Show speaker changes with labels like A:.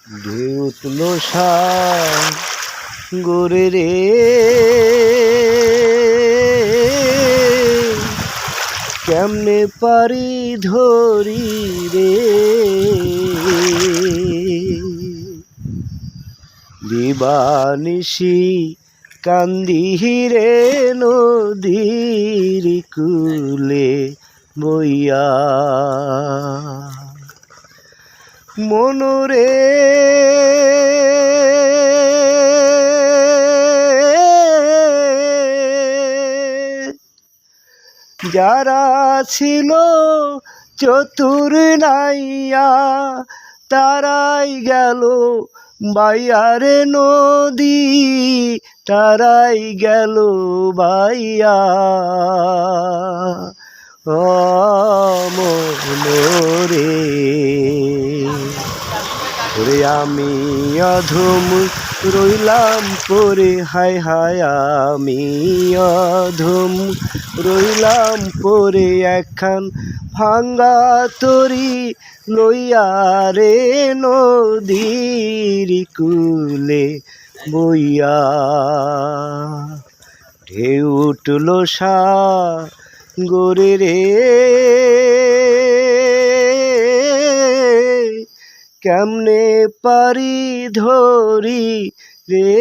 A: ঢেউ উঠলো সাগরে রে, কেমনে পারি ধরি রে, দিবানিশি কান্দি রে নদীর কূলে বইয়া, মনরে যারা ছিল চতুর নাইয়া, তারাই গেল বাইয়ারে নদী, তারাই গেল বাইয়া। ও মনরে ওরে আমি অধম রইলাম পরে, হায় হায় আমি অধম রইলাম পরে, একখান ভাঙ্গা তরি লইয়া রে নদীর কূলে বইয়া। ঢেউ উঠলো সাগরে রে, কেমনে পারি ধরি রে।